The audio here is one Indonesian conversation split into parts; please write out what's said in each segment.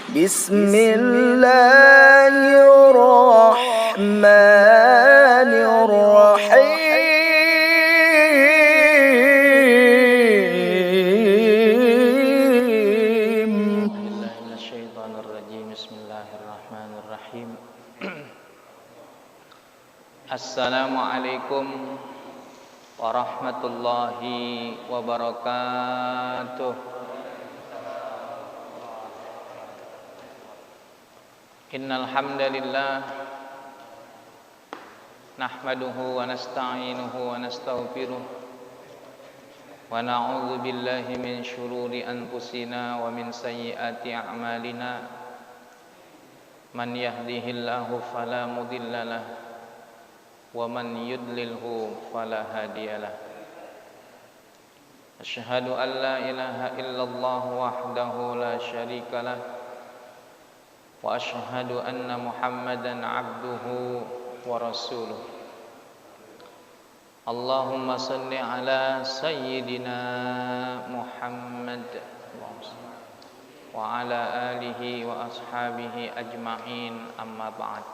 بسم الله الرحمن الرحيم. بسم الله الرحمن الرحيم. Assalamualaikum warahmatullahi wabarakatuh. Innal hamdalillah nahmaduhu wa nasta'inuhu wa nastaghfiruh wa na'udzu billahi min shururi anfusina wa min sayyiati a'malina. Man yahdihillahu fala mudhillalah wa man yudlilhu fala hadiyalah. Asyhadu an la ilaha illallah wahdahu la syarikalah wa asyhadu anna Muhammadan abduhu wa rasuluh. Allahumma salli ala sayyidina Muhammad wa ala alihi wa ashabihi ajma'in, amma ba'd.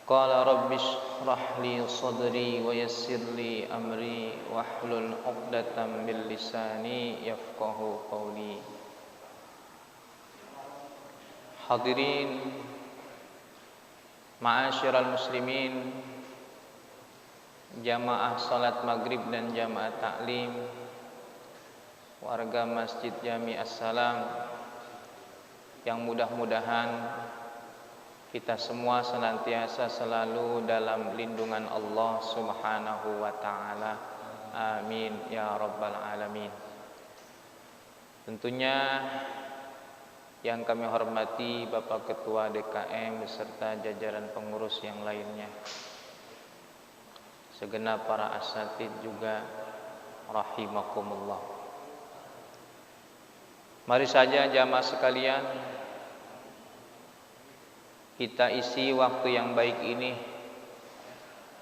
Qala rabbi shrah li sadri wa yassir li amri wahlul 'uqdatam min lisani yafqahu qawli. Hadirin ma'asyiral muslimin, jamaah salat maghrib dan jamaah taklim, warga Masjid Jami As-Salam, yang mudah-mudahan kita semua senantiasa selalu dalam lindungan Allah Subhanahu wa ta'ala. Amin ya rabbal alamin. Tentunya yang kami hormati Bapak Ketua DKM beserta jajaran pengurus yang lainnya, segenap para asatid juga rahimakumullah. Mari saja jamaah sekalian, kita isi waktu yang baik ini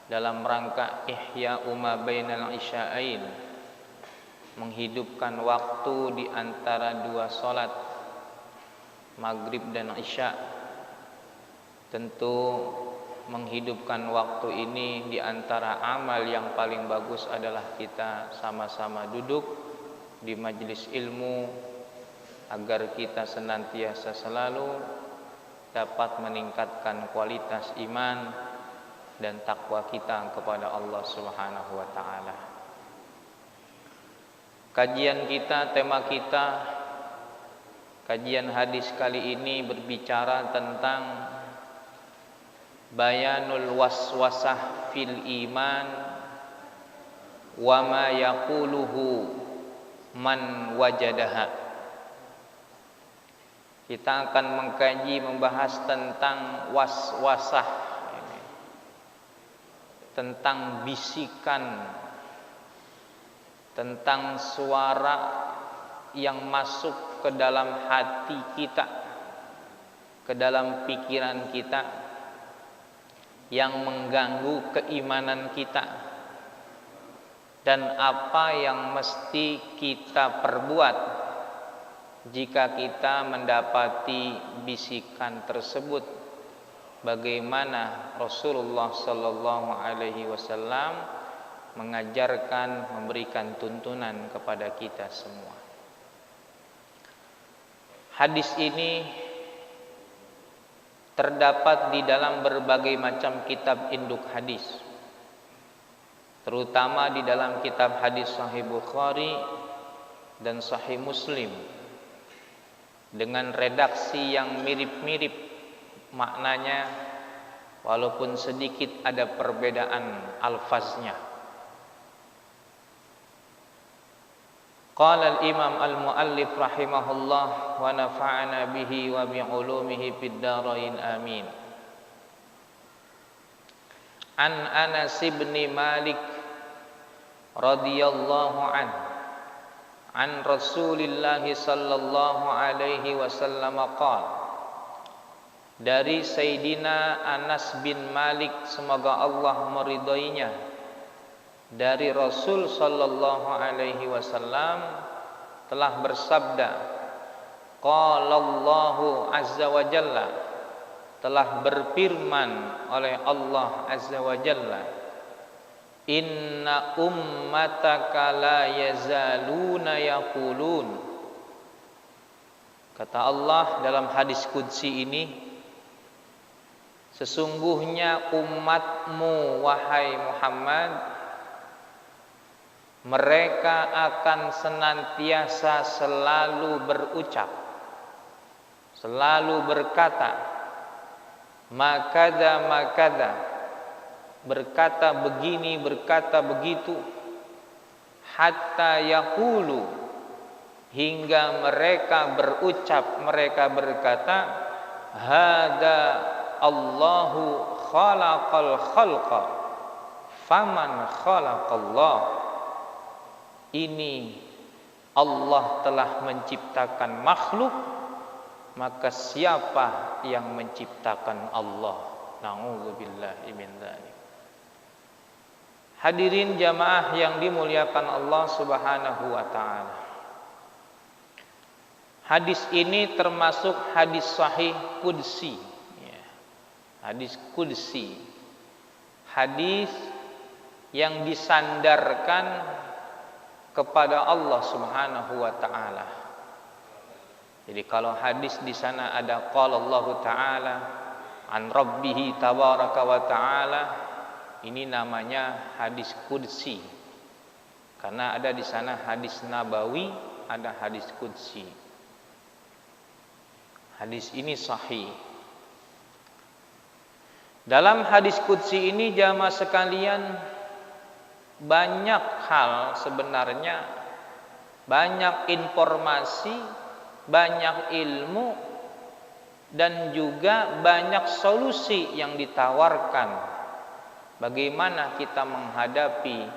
dalam rangka ihya ma bainal isya'ain, menghidupkan waktu di antara dua salat maghrib dan isya. Tentu menghidupkan waktu ini di antara amal yang paling bagus adalah kita sama-sama duduk di majelis ilmu, agar kita senantiasa selalu dapat meningkatkan kualitas iman dan takwa kita kepada Allah Subhanahu wa ta'ala. Kajian kita, tema kita, kajian hadis kali ini berbicara tentang bayanul waswasah fil iman wa ma yaquluhu man wajadaha. Kita akan mengkaji, membahas tentang waswasah ini, tentang bisikan, tentang suara yang masuk ke dalam hati kita, ke dalam pikiran kita, yang mengganggu keimanan kita, dan apa yang mesti kita perbuat jika kita mendapati bisikan tersebut. Bagaimana Rasulullah sallallahu alaihi wasallam mengajarkan, memberikan tuntunan kepada kita semua. Hadis ini terdapat di dalam berbagai macam kitab induk hadis, terutama di dalam kitab hadis Sahih Bukhari dan Sahih Muslim, dengan redaksi yang mirip-mirip maknanya, walaupun sedikit ada perbedaan alfaznya. Qala al-imam al-muallif rahimahullah wa nafa'ana bihi wa bi'ulumihi fid dharain amin. An Anas bin Malik radhiyallahu anhu an Rasulillah sallallahu alaihi wasallam qala, dari Sayyidina Anas bin Malik, semoga Allah meridhoinya, dari Rasul sallallahu alaihi wasallam telah bersabda, Qala Allahu azza wa jalla, telah berfirman oleh Allah azza wa jalla, inna ummataka la yazaluna yaqulun. Kata Allah dalam hadis qudsi ini, sesungguhnya umatmu wahai Muhammad, mereka akan senantiasa selalu berucap, selalu berkata, makada makada, berkata begini, berkata begitu, hatta yaqulu, hingga mereka berucap, mereka berkata, hada Allahu khalaqal khalqa faman khalaqallah. Ini Allah telah menciptakan makhluk, maka siapa yang menciptakan Allah? Na'udzubillahi min dzalik. Hadirin jamaah yang dimuliakan Allah Subhanahu wa taala. Hadis ini termasuk hadis sahih qudsi. Hadis qudsi. Hadis yang disandarkan kepada Allah Subhanahu wa taala. Jadi kalau hadis di sana ada qala Allah taala an rabbih tabaraka wa taala, ini namanya hadis qudsi. Karena ada di sana hadis nabawi, ada hadis qudsi. Hadis ini sahih. Dalam hadis qudsi ini jamaah sekalian, banyak hal sebenarnya, banyak informasi, banyak ilmu, dan juga banyak solusi yang ditawarkan bagaimana kita menghadapi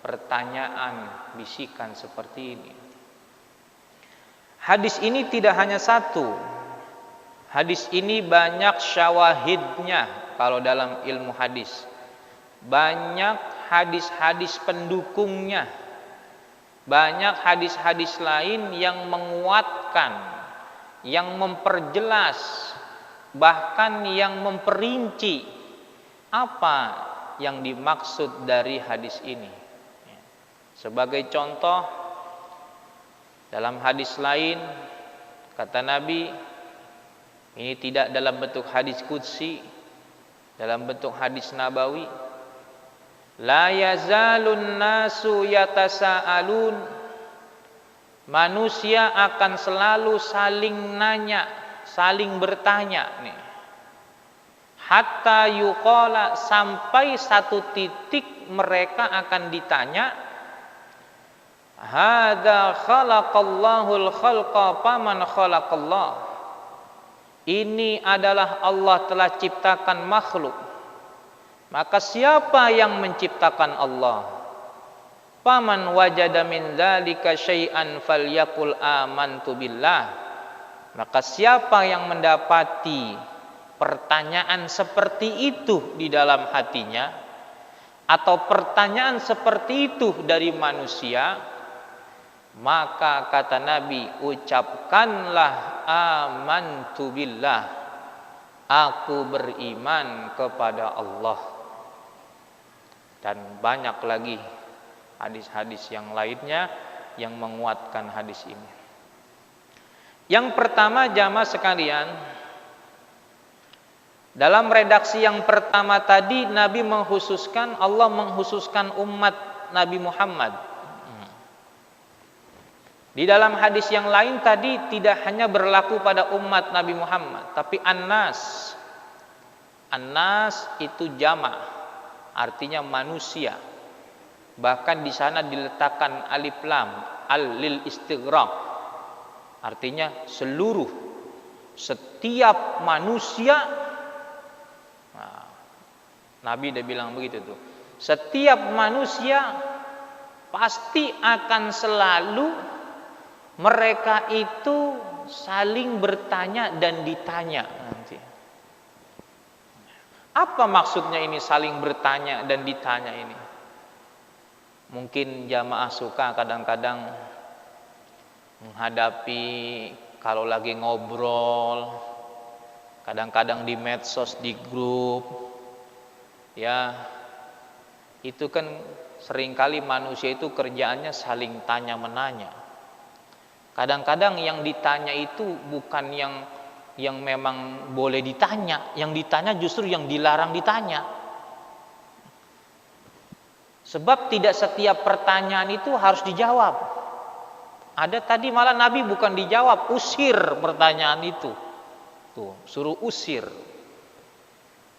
pertanyaan bisikan seperti ini. Hadis ini tidak hanya satu. Hadis ini banyak syawahidnya kalau dalam ilmu hadis. Banyak hadis-hadis pendukungnya, banyak hadis-hadis lain yang menguatkan, yang memperjelas, bahkan yang memperinci apa yang dimaksud dari hadis ini. Sebagai contoh, dalam hadis lain kata Nabi, ini tidak dalam bentuk hadis qudsi, dalam bentuk hadis nabawi, la yazalun nasu yatasaalun, manusia akan selalu saling nanya, saling bertanya nih. Hatta yuqala, sampai satu titik mereka akan ditanya, hadza khalaqallahul khalqa faman khalaqallah. Ini adalah Allah telah ciptakan makhluk, maka siapa yang menciptakan Allah? Faman wajada min dzalika syai'an falyaqul amantu billah. Maka siapa yang mendapati pertanyaan seperti itu di dalam hatinya, atau pertanyaan seperti itu dari manusia, maka kata Nabi, ucapkanlah amantu billah, aku beriman kepada Allah. Dan banyak lagi hadis-hadis yang lainnya yang menguatkan hadis ini. Yang pertama jamaah sekalian, dalam redaksi yang pertama tadi Nabi mengkhususkan, Allah mengkhususkan umat Nabi Muhammad. Di dalam hadis yang lain tadi tidak hanya berlaku pada umat Nabi Muhammad, tapi annas. Annas itu jamak, artinya manusia. Bahkan di sana diletakkan alif lam, al lil istighraq. Artinya seluruh, setiap manusia. Nah, Nabi udah bilang begitu tuh. Setiap manusia pasti akan selalu mereka itu saling bertanya dan ditanya nanti. Apa maksudnya ini saling bertanya dan ditanya ini? Mungkin jamaah suka kadang-kadang menghadapi kalau lagi ngobrol, kadang-kadang di medsos, di grup, ya itu kan seringkali manusia itu kerjaannya saling tanya menanya. Kadang-kadang yang ditanya itu bukan yang memang boleh ditanya, yang ditanya justru yang dilarang ditanya. Sebab tidak setiap pertanyaan itu harus dijawab. Ada tadi malah Nabi bukan dijawab, usir pertanyaan itu. Tuh, suruh usir.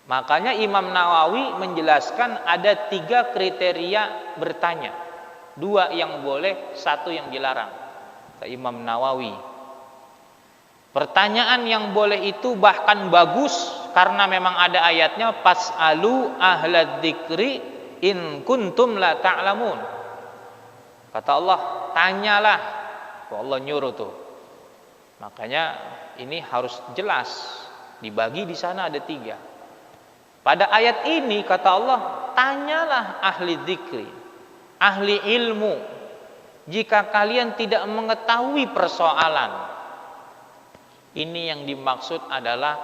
Makanya Imam Nawawi menjelaskan ada 3 kriteria bertanya. 2 yang boleh, 1 yang dilarang. Kata Imam Nawawi. Pertanyaan yang boleh itu bahkan bagus karena memang ada ayatnya fas'alu ahlad dzikri in kuntum la ta'lamun. Kata Allah, tanyalah. Allah nyuruh tuh. Makanya ini harus jelas. Dibagi di sana ada 3. Pada ayat ini kata Allah, tanyalah ahli dzikri, ahli ilmu. Jika kalian tidak mengetahui persoalan. Ini yang dimaksud adalah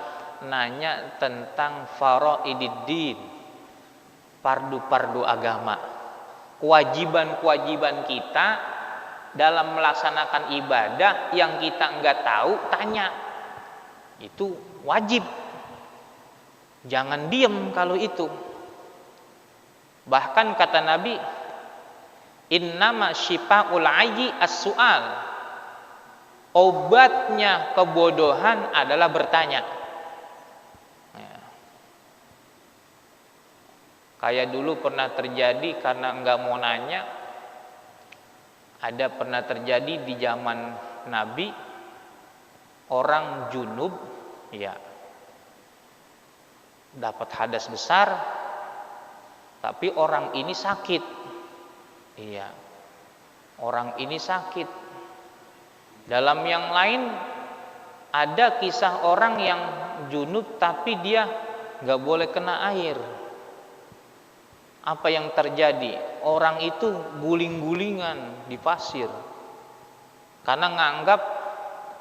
nanya tentang faraididdin, fardu-fardu agama. Kewajiban-kewajiban kita dalam melaksanakan ibadah yang kita enggak tahu, tanya. Itu wajib. Jangan diam kalau itu. Bahkan kata Nabi, innama syifa'ul ayyi as-su'al. Obatnya kebodohan adalah bertanya. Ya. Kayak dulu pernah terjadi karena enggak mau nanya. Ada pernah terjadi di zaman Nabi, orang junub, ya, dapat hadas besar, tapi orang ini sakit. Iya, orang ini sakit. Dalam yang lain ada kisah orang yang junub tapi dia nggak boleh kena air. Apa yang terjadi? Orang itu guling-gulingan di pasir karena nganggap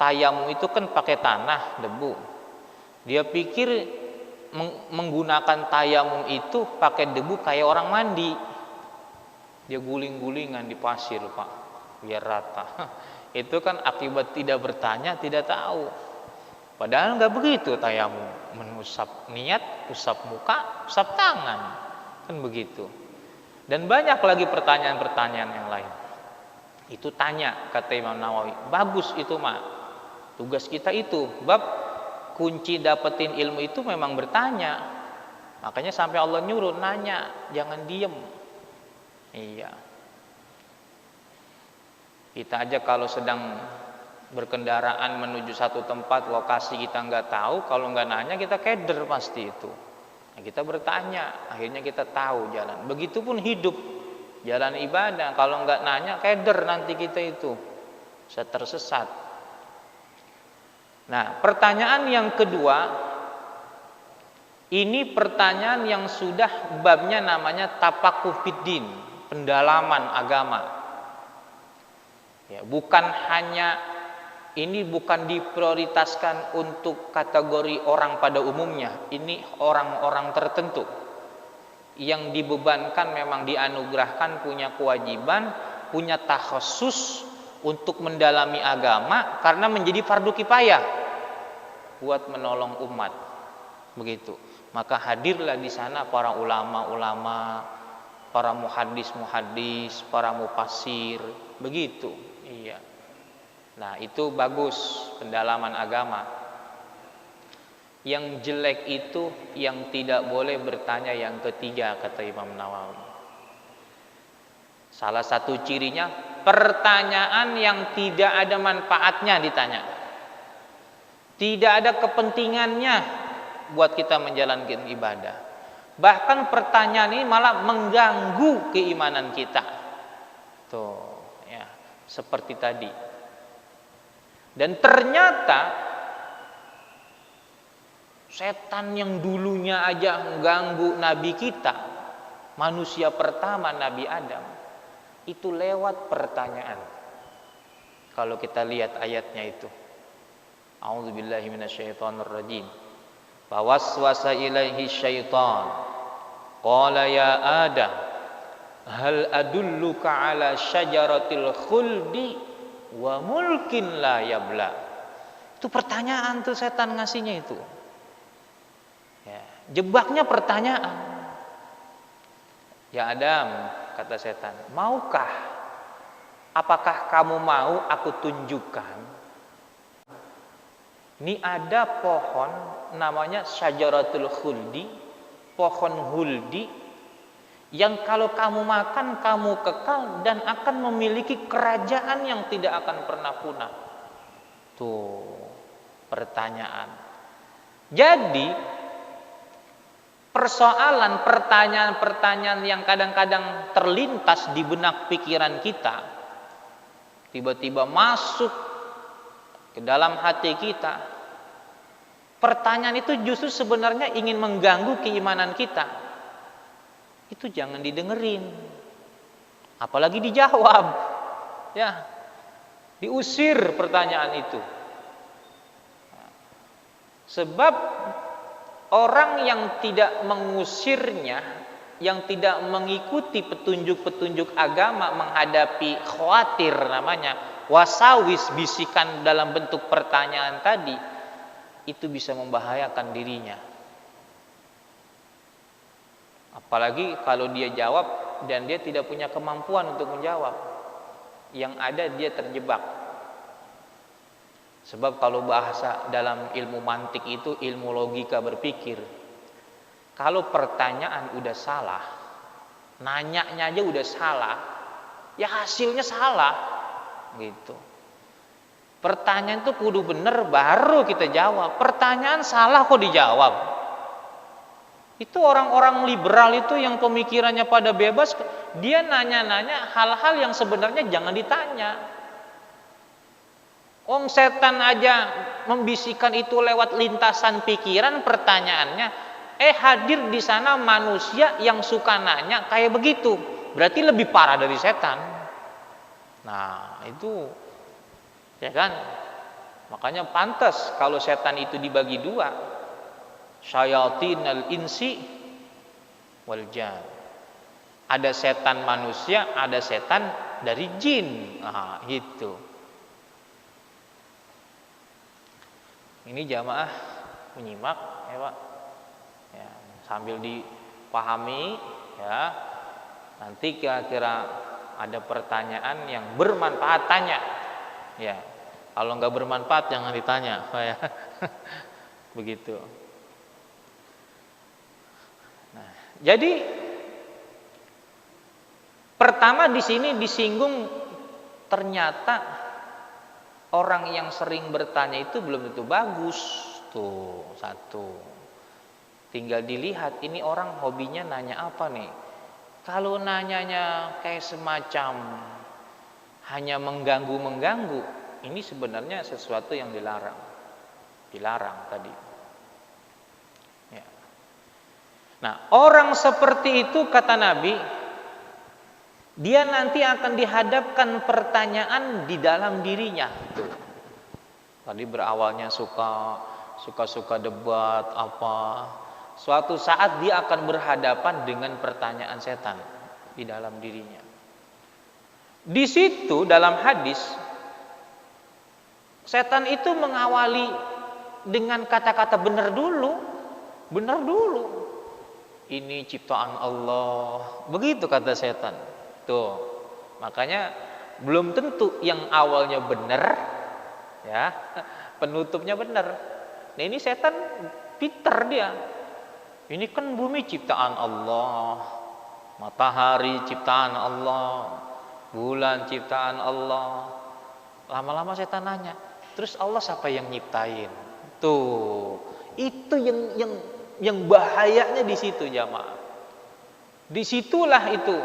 tayamum itu kan pakai tanah, debu. Dia pikir menggunakan tayamum itu pakai debu kayak orang mandi. Dia guling-gulingan di pasir, Pak, biar rata. Itu kan akibat tidak bertanya, tidak tahu. Padahal nggak begitu tayamum. Menusap niat, usap muka, usap tangan, kan begitu. Dan banyak lagi pertanyaan-pertanyaan yang lain. Itu tanya, kata Imam Nawawi. Bagus itu mah. Tugas kita itu. Bab kunci dapetin ilmu itu memang bertanya. Makanya sampai Allah nyuruh nanya, jangan diem. Iya. Kita aja kalau sedang berkendaraan menuju satu tempat, lokasi kita nggak tahu, kalau nggak nanya kita keder pasti itu. Nah, kita bertanya, akhirnya kita tahu jalan. Begitupun hidup, jalan ibadah, kalau nggak nanya keder nanti kita itu, bisa tersesat. Nah, pertanyaan yang kedua, ini pertanyaan yang sudah babnya namanya tafaquh fiddin, pendalaman agama. Ya, bukan hanya ini bukan diprioritaskan untuk kategori orang pada umumnya. Ini orang-orang tertentu yang dibebankan, memang dianugerahkan punya kewajiban, punya takhasus untuk mendalami agama karena menjadi fardu kifayah buat menolong umat. Begitu. Maka hadirlah di sana para ulama-ulama, para muhaddis, para mufassir, begitu. Iya. Nah, itu bagus pendalaman agama. Yang jelek itu yang tidak boleh bertanya yang ketiga, kata Imam Nawawi. Salah satu cirinya pertanyaan yang tidak ada manfaatnya ditanya. Tidak ada kepentingannya buat kita menjalankan ibadah. Bahkan pertanyaan ini malah mengganggu keimanan kita. Tuh. Seperti tadi. Dan ternyata setan yang dulunya aja mengganggu Nabi kita, manusia pertama Nabi Adam, itu lewat pertanyaan. Kalau kita lihat ayatnya itu, A'udzubillahi minasyaitonirrajim. Fawaswasa ilaihi syaitan. Qala ya Adam, hal adulluka ala syajaratil khuldi wa mulkin la yabla. Itu pertanyaan tuh setan ngasihnya itu. Ya, jebaknya pertanyaan. Ya Adam, kata setan, maukah? Apakah kamu mau aku tunjukkan? Ini ada pohon namanya syajaratul khuldi, pohon huldi, yang kalau kamu makan kamu kekal dan akan memiliki kerajaan yang tidak akan pernah punah. Tuh pertanyaan. Jadi persoalan pertanyaan-pertanyaan yang kadang-kadang terlintas di benak pikiran kita, tiba-tiba masuk ke dalam hati kita. Pertanyaan itu justru sebenarnya ingin mengganggu keimanan kita. Itu jangan didengerin. Apalagi dijawab. Ya. Diusir pertanyaan itu. Sebab orang yang tidak mengusirnya, yang tidak mengikuti petunjuk-petunjuk agama menghadapi khawatir namanya, wasawis, bisikan dalam bentuk pertanyaan tadi, itu bisa membahayakan dirinya. Apalagi kalau dia jawab dan dia tidak punya kemampuan untuk menjawab, yang ada dia terjebak. Sebab kalau bahasa dalam ilmu mantik itu ilmu logika berpikir, kalau pertanyaan udah salah, nanyanya aja udah salah, ya hasilnya salah gitu. Pertanyaan itu kudu bener baru kita jawab. Pertanyaan salah kok dijawab. Itu orang-orang liberal itu yang pemikirannya pada bebas, dia nanya-nanya hal-hal yang sebenarnya jangan ditanya. Setan aja membisikkan itu lewat lintasan pikiran pertanyaannya. Hadir di sana manusia yang suka nanya kayak begitu. Berarti lebih parah dari setan. Nah, itu ya kan? Makanya pantas kalau setan itu dibagi dua. Syayatinal insi wal jan. Ada setan manusia, ada setan dari jin. Nah, gitu. Ini jamaah menyimak ya Pak. Ya, sambil dipahami ya. Nanti kira-kira ada pertanyaan yang bermanfaat tanya. Ya. Kalau nggak bermanfaat jangan ditanya, Pak ya. Begitu. Nah, jadi pertama di sini disinggung ternyata orang yang sering bertanya itu belum tentu bagus. Tuh, satu. Tinggal dilihat ini orang hobinya nanya apa nih. Kalau nanyanya kayak semacam hanya mengganggu-mengganggu, ini sebenarnya sesuatu yang dilarang. Dilarang tadi. Ya. Nah, orang seperti itu kata Nabi, dia nanti akan dihadapkan pertanyaan di dalam dirinya. Tuh. Tadi berawalnya suka debat apa. Suatu saat dia akan berhadapan dengan pertanyaan setan di dalam dirinya. Di situ dalam hadis setan itu mengawali dengan kata-kata benar dulu. Benar dulu. Ini ciptaan Allah. Begitu kata setan. Tuh. Makanya belum tentu yang awalnya benar ya, penutupnya benar. Nah, ini setan pinter dia. Ini kan bumi ciptaan Allah, matahari ciptaan Allah, bulan ciptaan Allah. Lama-lama setan nanya, terus Allah siapa yang nyiptain? Tuh, itu yang bahayanya di situ jamaah. Disitulah itu.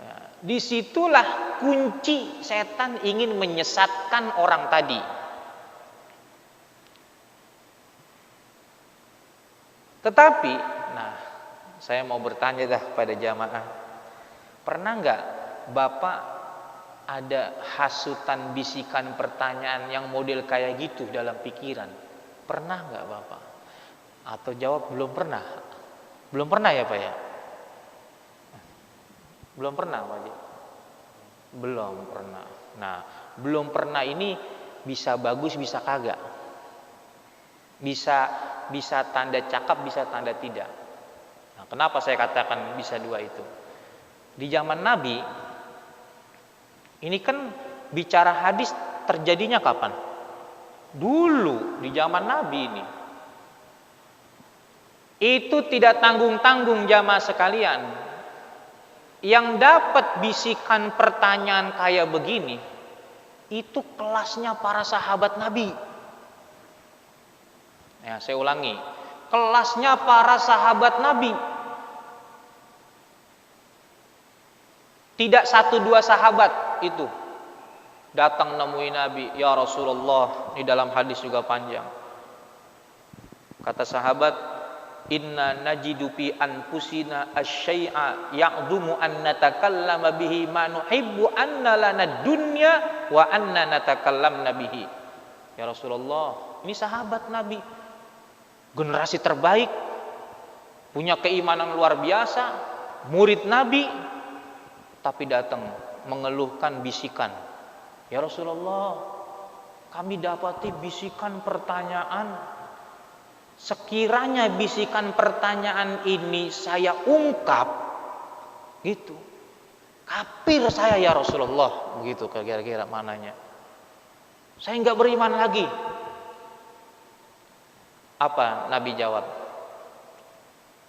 Ya, disitulah kunci setan ingin menyesatkan orang tadi. Tetapi, nah, saya mau bertanya dah pada jamaah, pernah nggak Bapak ada hasutan, bisikan, pertanyaan yang model kayak gitu dalam pikiran? Pernah nggak Bapak? Atau jawab belum pernah? Belum pernah ya Pak ya? Belum pernah Pak Haji? Belum pernah. Nah, belum pernah ini bisa bagus, bisa kagak. Bisa tanda cakap, bisa tanda tidak. Nah, kenapa saya katakan bisa dua itu? Di zaman Nabi, ini kan bicara hadis terjadinya kapan? Dulu di zaman Nabi ini. Itu tidak tanggung-tanggung jamaah sekalian. Yang dapat bisikan pertanyaan kayak begini, itu kelasnya para sahabat Nabi. Ya, saya ulangi. Kelasnya para sahabat Nabi. Tidak satu dua sahabat itu datang nemuin Nabi, ya Rasulullah. Di dalam hadis juga panjang. Kata sahabat, inna najidu fi anfusina asy-syai'a ya'dumu an natakallama bihi ma nuhibbu anna lana dunya wa anna natakallamna bihi. Ya Rasulullah, ini sahabat Nabi, generasi terbaik, punya keimanan luar biasa, murid Nabi, tapi datang mengeluhkan bisikan. Ya Rasulullah, kami dapati bisikan pertanyaan. Sekiranya bisikan pertanyaan ini saya ungkap, gitu, kafir saya ya Rasulullah, begitu kira-kira mananya. Saya nggak beriman lagi. Apa Nabi jawab?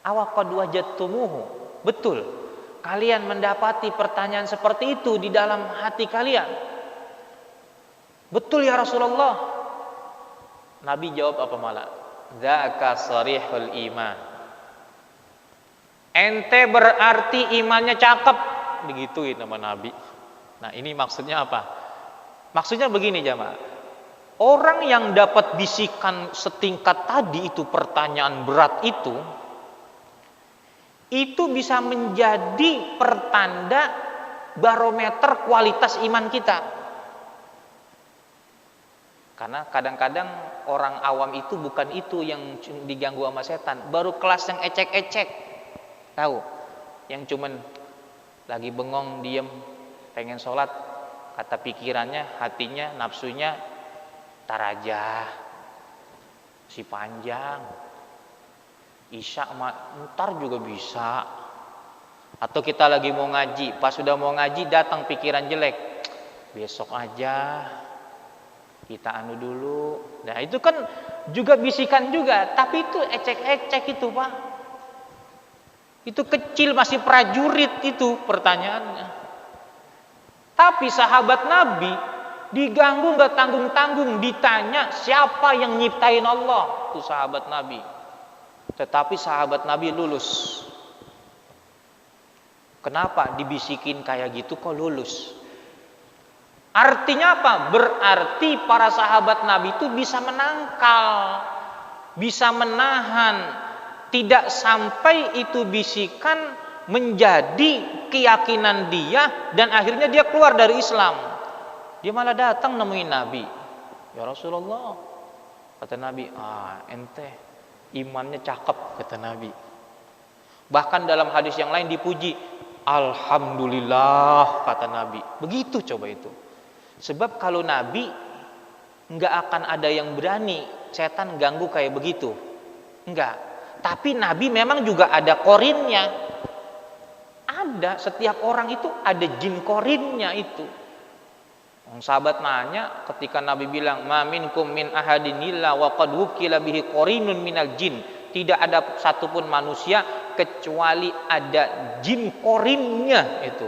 Awaqad wajadtumuhu. Betul, kalian mendapati pertanyaan seperti itu di dalam hati kalian. Betul ya Rasulullah. Nabi jawab apa malah? Dzaka sharihul iman. Ente berarti imannya cakep, digituin sama Nabi. Nah, ini maksudnya apa? Maksudnya begini jamaah. Orang yang dapat bisikan setingkat tadi itu, pertanyaan berat itu bisa menjadi pertanda barometer kualitas iman kita. Karena kadang-kadang orang awam itu bukan itu yang diganggu sama setan, baru kelas yang ecek-ecek. Tahu? Yang cuman lagi bengong, diem, pengen sholat, kata pikirannya, hatinya, nafsunya, tar aja, si panjang, isya ntar juga bisa. Atau kita lagi mau ngaji, pas sudah mau ngaji datang pikiran jelek, besok aja, kita anu dulu. Nah itu kan juga bisikan juga, tapi itu ecek-ecek itu Pak. Itu kecil, masih prajurit itu pertanyaannya. Tapi sahabat Nabi diganggu nggak tanggung-tanggung, ditanya siapa yang nyiptain Allah, itu sahabat Nabi. Tetapi sahabat Nabi lulus. Kenapa dibisikin kayak gitu kok lulus? Artinya apa? Berarti para sahabat Nabi itu bisa menangkal, bisa menahan, tidak sampai itu bisikan menjadi keyakinan dia dan akhirnya dia keluar dari Islam. Dia malah datang nemuin Nabi. Ya Rasulullah, kata Nabi, ente imannya cakep, kata Nabi. Bahkan dalam hadis yang lain dipuji, alhamdulillah, kata Nabi. Begitu coba itu. Sebab kalau Nabi nggak akan ada yang berani setan ganggu kayak begitu, enggak. Tapi Nabi memang juga ada korinnya. Ada, setiap orang itu ada jin korinnya itu. Sahabat nanya ketika Nabi bilang, ma minkum min ahadin illa wa qad wukila bihi qarinun minal jin. Tidak ada satupun manusia kecuali ada jin korinnya itu.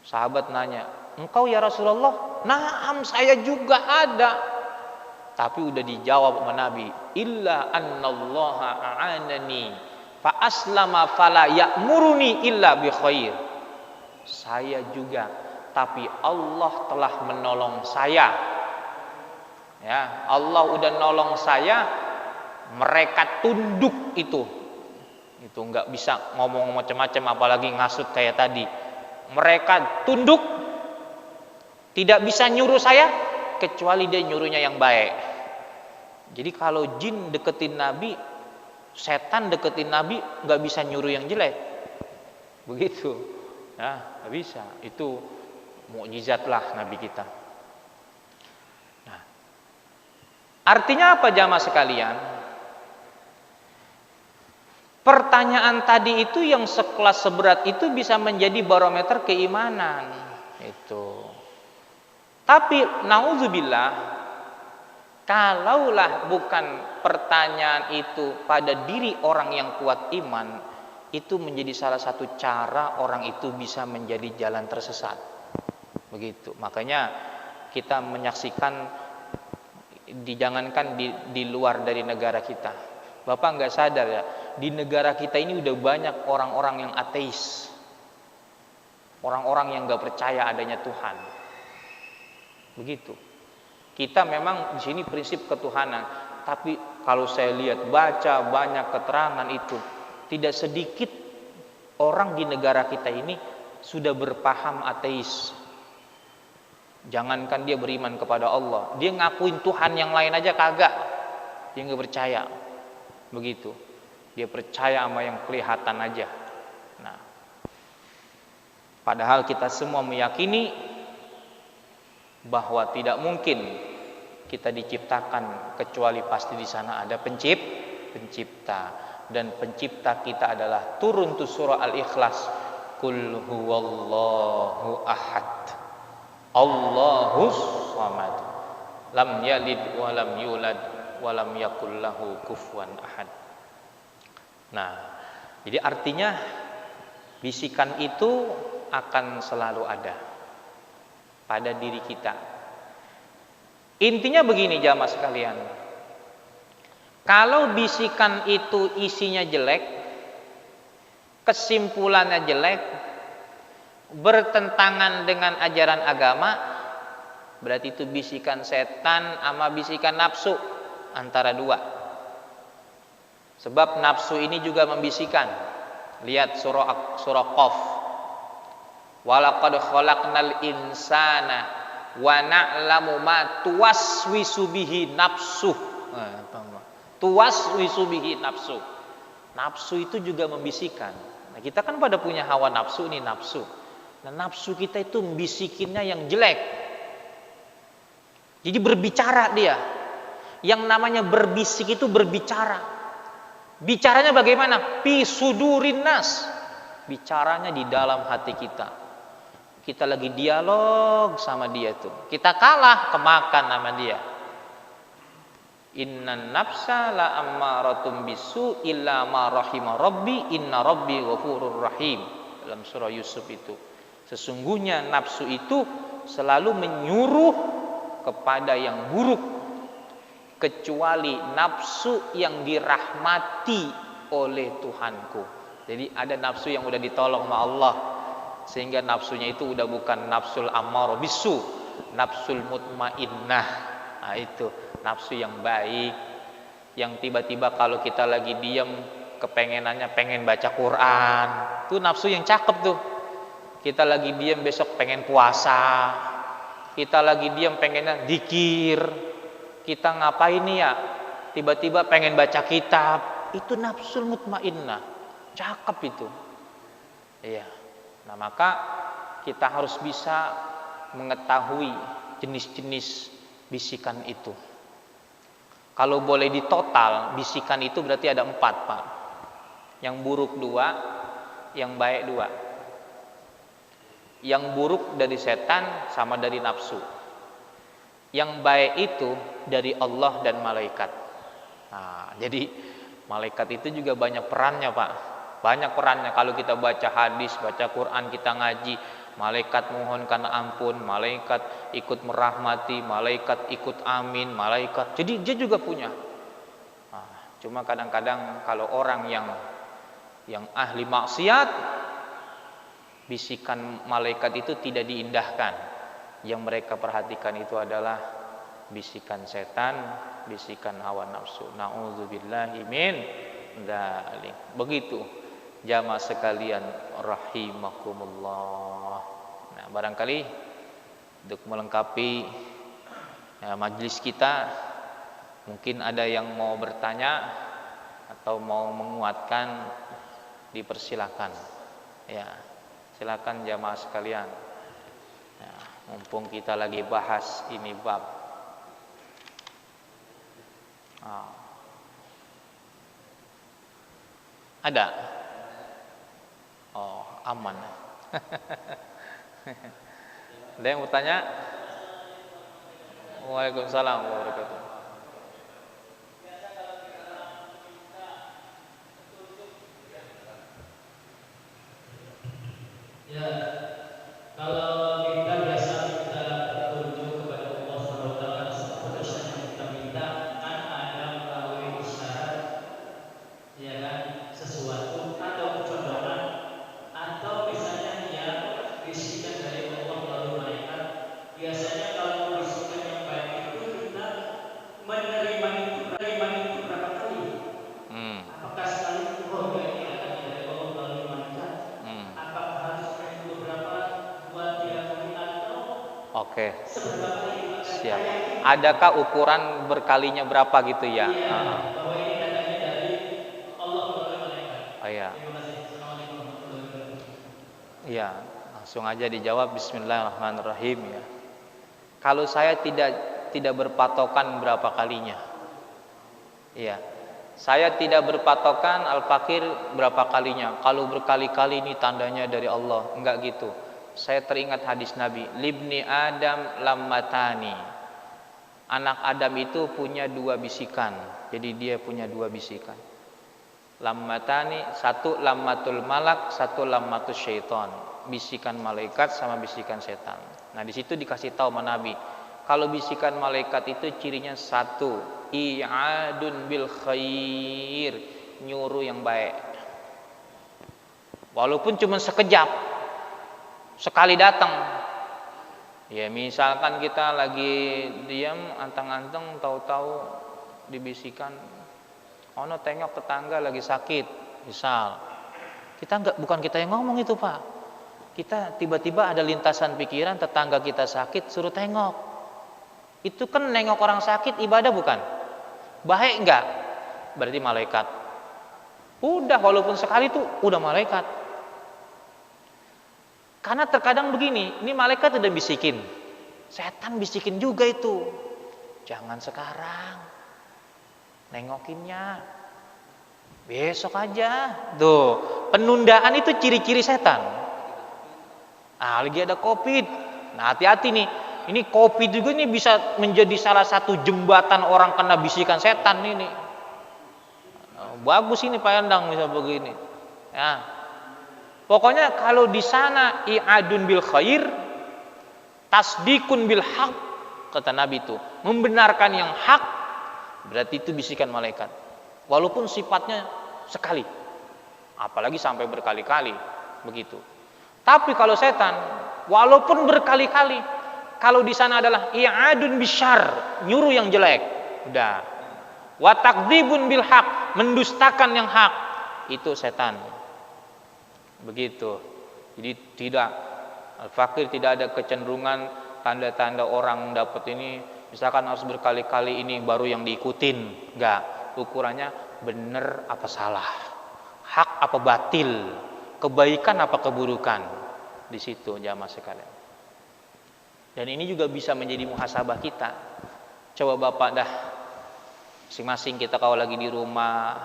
Sahabat nanya, engkau ya Rasulullah? Naam, saya juga ada. Tapi udah dijawab sama Nabi, illa annallaha a'anani fa aslama fala ya'muruni illa bi khair. Saya juga, tapi Allah telah menolong saya. Ya, Allah udah nolong saya, mereka tunduk itu. Itu enggak bisa ngomong macam-macam apalagi ngasut kayak tadi. Mereka tunduk Tidak bisa nyuruh saya kecuali dia nyuruhnya yang baik. Jadi kalau jin deketin Nabi, setan deketin Nabi, nggak bisa nyuruh yang jelek. Begitu. Nah, nggak bisa. Itu mukjizat lah Nabi kita. Nah, artinya apa jamaah sekalian? Pertanyaan tadi itu yang sekelas seberat itu bisa menjadi barometer keimanan. Itu. Tapi naudzubillah, kalaulah bukan pertanyaan itu pada diri orang yang kuat iman, itu menjadi salah satu cara orang itu bisa menjadi jalan tersesat. Begitu. Makanya kita menyaksikan, jangankan di luar dari negara kita. Bapak nggak sadar ya, di negara kita ini udah banyak orang-orang yang ateis, orang-orang yang nggak percaya adanya Tuhan. Begitu. Kita memang di sini prinsip ketuhanan, tapi kalau saya lihat baca banyak keterangan itu, tidak sedikit orang di negara kita ini sudah berpaham ateis. Jangankan dia beriman kepada Allah, dia ngakuin Tuhan yang lain aja kagak, dia nggak percaya. Begitu. Dia percaya sama yang kelihatan aja. Nah, padahal kita semua meyakini bahwa tidak mungkin kita diciptakan kecuali pasti di sana ada pencipta, dan pencipta kita adalah turun tuh surah Al-Ikhlas, Qul huwallahu ahad, Allahus samad, lam yalid wa lam yulad wa lam yakul lahu kufuwan ahad. Nah, jadi artinya bisikan itu akan selalu ada pada diri kita. Intinya begini jamaah sekalian, kalau bisikan itu isinya jelek, kesimpulannya jelek, bertentangan dengan ajaran agama, berarti itu bisikan setan sama bisikan nafsu, antara dua. Sebab nafsu ini juga membisikkan. Lihat surah Qaf, walaqad khalaqnal insana wa na'lamu ma tuwaswisu bihi nafsuh. Tuwaswisu bihi nafsuh. Nafsu itu juga membisikkan. Nah, kita kan pada punya hawa nafsu, ini nafsu. Nah, nafsu kita itu membisikinnya yang jelek. Jadi berbicara dia. Yang namanya berbisik itu berbicara. Bicaranya bagaimana? Fi sudurin nas. Bicaranya di dalam hati kita. Kita lagi dialog sama dia tuh. Kita kalah, kemakan sama dia. Innan nafsa la ammaratum bisu illa ma rahima rabbi inna rabbi ghafurur rahim. Dalam surah Yusuf itu. Sesungguhnya nafsu itu selalu menyuruh kepada yang buruk, kecuali nafsu yang dirahmati oleh Tuhanku. Jadi ada nafsu yang udah ditolong sama Allah, sehingga nafsunya itu udah bukan nafsul ammar bisu, nafsul mutmainnah. Nah, itu nafsu yang baik, yang tiba-tiba kalau kita lagi diam kepengenannya pengen baca Quran, itu nafsu yang cakep tuh. Kita lagi diam besok pengen puasa, kita lagi diam pengennya zikir, kita ngapain nih ya, tiba-tiba pengen baca kitab, itu nafsul mutmainnah, cakep itu. Iya. Nah, maka kita harus bisa mengetahui jenis-jenis bisikan itu. Kalau boleh ditotal, bisikan itu berarti ada 4, Pak. Yang buruk 2, yang baik 2. Yang buruk dari setan sama dari nafsu. Yang baik itu dari Allah dan malaikat. Nah, jadi malaikat itu juga banyak perannya, Pak. Banyak perannya. Kalau kita baca hadis, baca Quran, kita ngaji, malaikat mohonkan ampun, malaikat ikut merahmati, malaikat ikut amin, malaikat. Jadi dia juga punya. Nah, cuma kadang-kadang kalau orang yang ahli maksiat, bisikan malaikat itu tidak diindahkan. Yang mereka perhatikan itu adalah bisikan setan, bisikan hawa nafsu. Na'udzubillahi min dzalik. Begitu jamaah sekalian rahimakumullah. Nah, barangkali untuk melengkapi majelis kita. Mungkin ada yang mau bertanya atau mau menguatkan, dipersilakan. Ya, silakan jamaah sekalian. Ya, mumpung kita lagi bahas ini bab. Ada? Oh, aman. Ada yang mau tanya? Waalaikumsalam warahmatullahi wabarakatuh. Ya, kalau kita biasa minta petunjuk kepada Allah Subhanahu wa taala atas keputusan yang kita minta, kan ada melalui isyarat, ya kan, sesuatu atau kecondongan, atau misalnya yang bisikan dari Allah melalui malaikat. Biasanya kalau bisikan yang baik itu kita menerima itu berapa kali? Apakah sekali oh ya ini datangnya dari Allah melalui malaikat? Apakah harus beberapa 2-3 kali atau Oke. seberapa kali? Siap. Adakah ukuran berkalinya berapa gitu ya? Iya, bahwa ini datangnya dari Allah melalui malaikat. Oh ya. Terima kasih. Assalamualaikum warahmatullahi wabarakatuh. Iya, langsung aja dijawab. Bismillahirrahmanirrahim ya. Kalau saya tidak berpatokan berapa kalinya. Iya. Saya tidak berpatokan al-fakir berapa kalinya. Kalau berkali-kali ini tandanya dari Allah. Enggak gitu. Saya teringat hadis Nabi, libni Adam lammatani. Anak Adam itu punya 2 bisikan. Jadi dia punya 2 bisikan. Lammatani, satu lammatul malak, satu lammatus syaitan. Bisikan malaikat sama bisikan setan. Nah, di situ dikasih tahu sama Nabi, kalau bisikan malaikat itu cirinya satu, i'adun bil khair, nyuruh yang baik. Walaupun cuma sekejap, sekali datang. Ya, misalkan kita lagi diam, anteng-anteng, tahu-tahu dibisikan, ono tengok tetangga lagi sakit, misal. Bukan kita yang ngomong itu, Pak. Kita tiba-tiba ada lintasan pikiran tetangga kita sakit, suruh tengok. Itu kan nengok orang sakit ibadah bukan? Baik enggak? Berarti malaikat. Udah, walaupun sekali itu udah malaikat. Karena terkadang begini, ini malaikat udah bisikin, setan bisikin juga itu. Jangan sekarang, nengokinnya besok aja. Tuh, penundaan itu ciri-ciri setan. Lagi ada COVID. Nah, hati-hati nih. Ini COVID juga ini bisa menjadi salah satu jembatan orang kena bisikan setan ini. Bagus ini Pak Endang bisa begini. Ya. Pokoknya kalau di sana i'adun bil khair, tasdikun bil haq, kata Nabi itu, membenarkan yang hak, berarti itu bisikan malaikat. Walaupun sifatnya sekali. Apalagi sampai berkali-kali, begitu. Tapi kalau setan, walaupun berkali-kali, kalau di sana adalah i'adun bisyar, nyuruh yang jelek, udah. Wa takdzibun bil haq, mendustakan yang hak, itu setan. Begitu. Jadi tidak, al-fakir tidak ada kecenderungan tanda-tanda orang dapat ini, misalkan harus berkali-kali ini baru yang diikutin. Enggak, ukurannya benar apa salah, hak apa batil, kebaikan apa keburukan. Di situ jamaah sekalian. Dan ini juga bisa menjadi muhasabah kita. Coba Bapak dah, masing-masing kita kalau lagi di rumah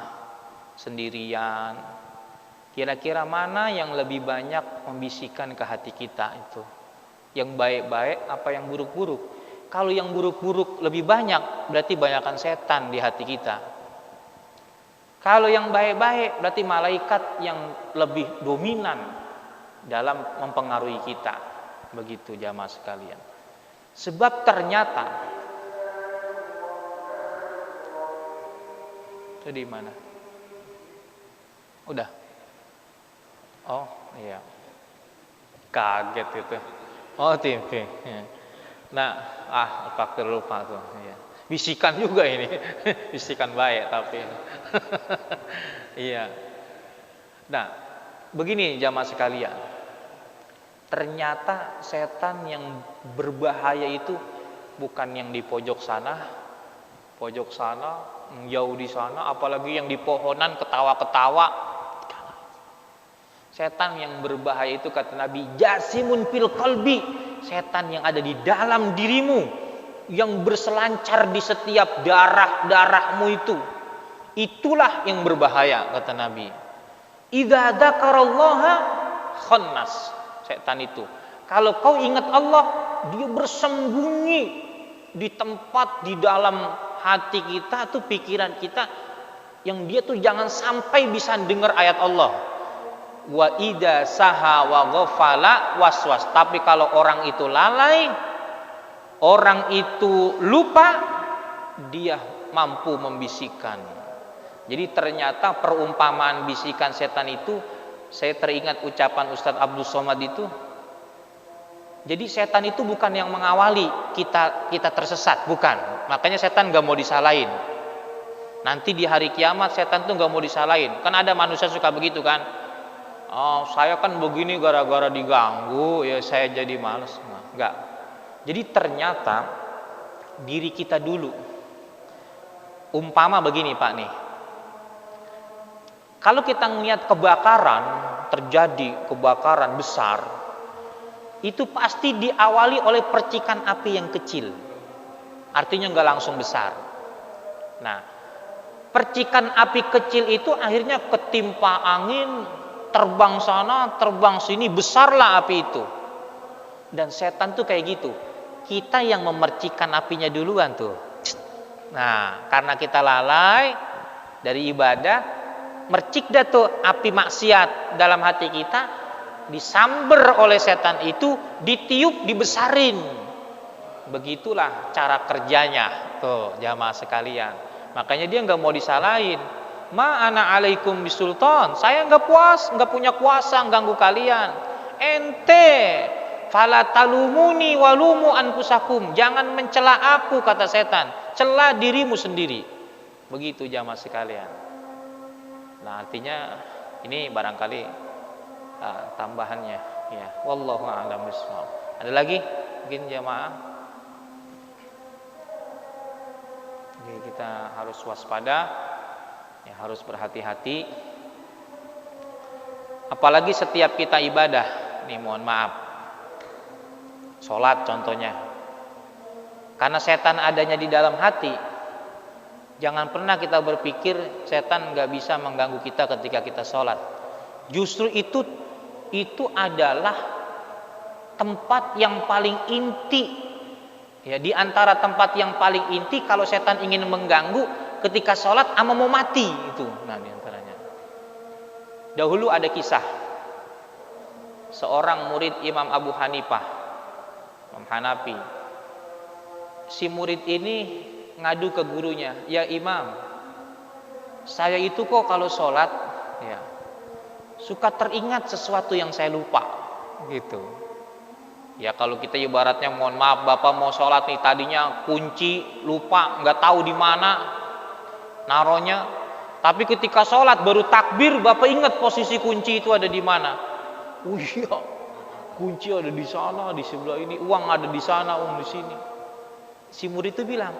sendirian, kira-kira mana yang lebih banyak membisikkan ke hati kita itu? Yang baik-baik apa yang buruk-buruk? Kalau yang buruk-buruk lebih banyak, berarti banyakkan setan di hati kita. Kalau yang baik-baik, berarti malaikat yang lebih dominan dalam mempengaruhi kita. Begitu jamaah sekalian. Sebab ternyata itu di mana? Udah. Oh, iya. Kaget itu. Oh, TV. Nah, fakir lupa tuh, iya. Bisikan juga ini. Bisikan baik tapi. Iya. Nah, begini jamaah sekalian. ternyata setan yang berbahaya itu bukan yang di pojok sana, jauh di sana, apalagi yang di pohonan ketawa-ketawa. Setan yang berbahaya itu kata Nabi, jasimun fil qalbi, setan yang ada di dalam dirimu, yang berselancar di setiap darah-darahmu itu. Itulah yang berbahaya kata Nabi. Idza dzakarallaha khannas, setan itu. Kalau kau ingat Allah, dia bersembunyi di tempat di dalam hati kita tuh, pikiran kita, yang dia tuh jangan sampai bisa dengar ayat Allah. Wa idza saha wa ghafala waswas. Tapi kalau orang itu lalai, orang itu lupa, dia mampu membisikkan. Jadi ternyata perumpamaan bisikan setan itu, saya teringat ucapan Ustadz Abdul Somad itu. Jadi setan itu bukan yang mengawali kita tersesat, bukan. Makanya setan gak mau disalahin. Nanti di hari kiamat setan tuh gak mau disalahin. Kan ada manusia suka begitu kan. Oh, saya kan begini gara-gara diganggu, ya saya jadi malas. Enggak. Jadi ternyata diri kita dulu. Umpama begini Pak nih. Kalau kita melihat kebakaran, terjadi kebakaran besar, itu pasti diawali oleh percikan api yang kecil. Artinya enggak langsung besar. Nah, percikan api kecil itu akhirnya ketimpa angin, terbang sana, terbang sini, besarlah api itu. Dan setan tuh kayak gitu. Kita yang memercikan apinya duluan tuh. Nah, karena kita lalai dari ibadah, mercik dah tuh api maksiat dalam hati kita, disamber oleh setan itu, ditiup, dibesarin. Begitulah cara kerjanya tuh jamaah sekalian. Makanya dia nggak mau disalahin. Ma ana alaikum bisultan, saya nggak punya kuasa ganggu kalian. Ente fala talumuni walumu anfusakum, jangan mencela aku kata setan, cela dirimu sendiri. Begitu jamaah sekalian. Nah, artinya ini barangkali tambahannya ya. Wallahu a'lam bishawab. Ada lagi mungkin jamaah? Jadi kita harus waspada. Ya, harus berhati-hati. Apalagi setiap kita ibadah, nih mohon maaf, sholat contohnya. Karena setan adanya di dalam hati, jangan pernah kita berpikir setan nggak bisa mengganggu kita ketika kita sholat. Justru itu adalah tempat yang paling inti. Ya, di antara tempat yang paling inti kalau setan ingin mengganggu, ketika sholat ama mau mati itu. Nah, diantaranya. Dahulu ada kisah seorang murid Imam Abu Hanifah, Imam Hanafi. Si murid ini ngadu ke gurunya, ya Imam, saya itu kok kalau sholat ya suka teringat sesuatu yang saya lupa gitu. Ya kalau kita ibaratnya mohon maaf, bapak mau sholat nih, tadinya kunci lupa, nggak tahu di mana naronya, tapi ketika sholat baru takbir, bapak ingat posisi kunci itu ada di mana. Oh iya, kunci ada di sana, di sebelah ini, uang ada di sana, uang di sini. Si murid itu bilang,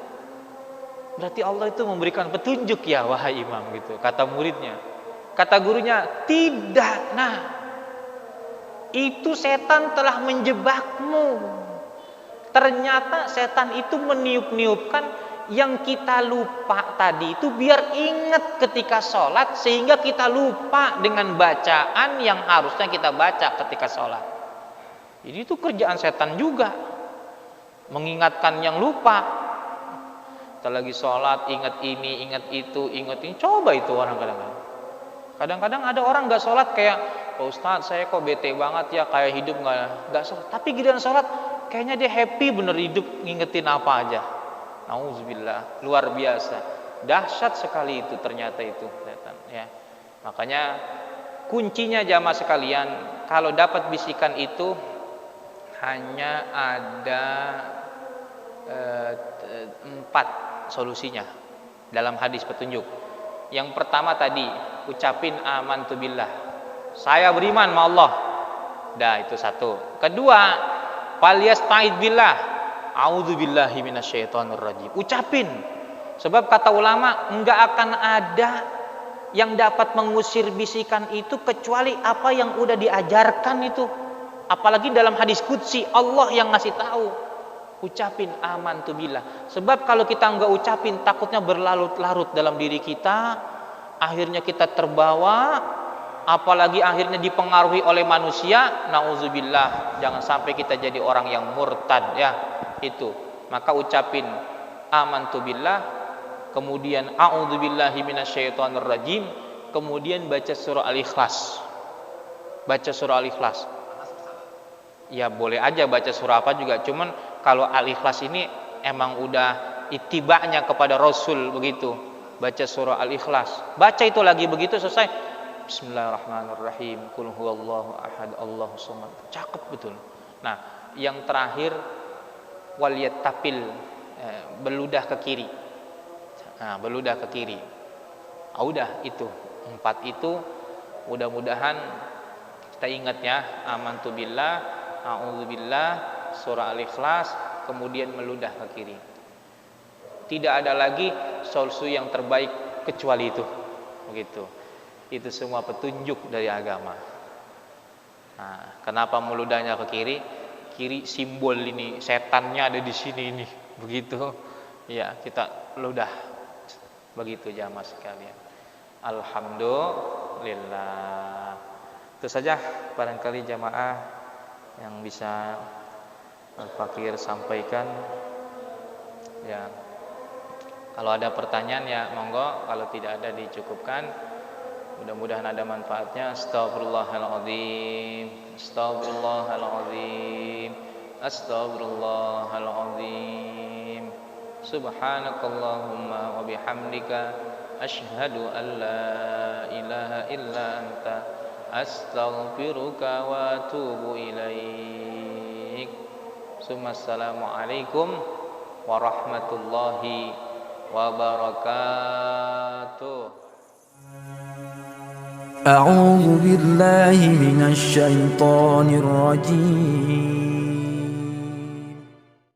berarti Allah itu memberikan petunjuk ya wahai imam gitu. Kata muridnya, kata gurunya, tidak. Nah, itu setan telah menjebakmu. Ternyata setan itu meniup-niupkan yang kita lupa tadi itu biar ingat ketika sholat, sehingga kita lupa dengan bacaan yang harusnya kita baca ketika sholat. Jadi itu kerjaan setan juga, mengingatkan yang lupa. Kita lagi sholat, ingat ini, ingat itu, ingat ini. Coba itu orang kadang-kadang ada orang nggak sholat kayak, Pak Ustadz saya kok bete banget ya, kayak hidup nggak sholat. Tapi giliran sholat kayaknya dia happy bener, hidup ngingetin apa aja. Nauzubillah, luar biasa, dahsyat sekali itu ternyata itu setan ya. Makanya kuncinya jamaah sekalian, kalau dapat bisikan itu hanya ada 4 solusinya dalam hadis petunjuk. Yang pertama tadi, ucapin amantu billah, saya beriman sama Allah. Dah, itu satu. Kedua, falyasta'id billah. A'udzubillahi minasyaitonirrajim. Ucapin. Sebab kata ulama, enggak akan ada yang dapat mengusir bisikan itu kecuali apa yang udah diajarkan itu. Apalagi dalam hadis qudsi, Allah yang ngasih tahu. Ucapin amantu billah. Sebab kalau kita enggak ucapin, takutnya berlarut-larut dalam diri kita, akhirnya kita terbawa, apalagi akhirnya dipengaruhi oleh manusia. Nauzubillah, jangan sampai kita jadi orang yang murtad ya. Itu. Maka ucapin amantu billah, kemudian a'udzubillahi minasyaitonirrajim, kemudian baca surah Al-Ikhlas. Baca surah Al-Ikhlas. Ya boleh aja baca surah apa juga, cuman kalau Al-Ikhlas ini emang udah itibanya kepada Rasul begitu. Baca surah Al-Ikhlas. Baca itu lagi begitu selesai. Bismillahirrahmanirrahim. Qul huwallahu ahad, Allahus samad. Cakep betul. Nah, yang terakhir walyattafil, beludah ke kiri. Nah, beludah ke kiri. Udah itu. 4 itu mudah-mudahan kita ingat ya. Amantu billah, a'udzubillah, surah Al-Ikhlas, kemudian meludah ke kiri. Tidak ada lagi solusi yang terbaik kecuali itu. Begitu. Itu semua petunjuk dari agama. Nah, kenapa meludahnya ke kiri? Kiri simbol ini, setannya ada di sini ini. Begitu. Ya, kita ludah. Begitu jamaah sekalian. Alhamdulillah. Itu saja barangkali jamaah yang bisa Al-Fakir sampaikan. Ya. Kalau ada pertanyaan ya monggo, kalau tidak ada dicukupkan. Mudah-mudahan ada manfaatnya. Astagfirullahaladzim. Astagfirullahaladzim. Astagfirullahaladzim. Subhanakallahumma wa bihamdika asyhadu an la ilaha illa anta astaghfiruka wa atubu ilaik. Assalamualaikum warahmatullahi wabarakatuh. أعوذ بالله من الشيطان الرجيم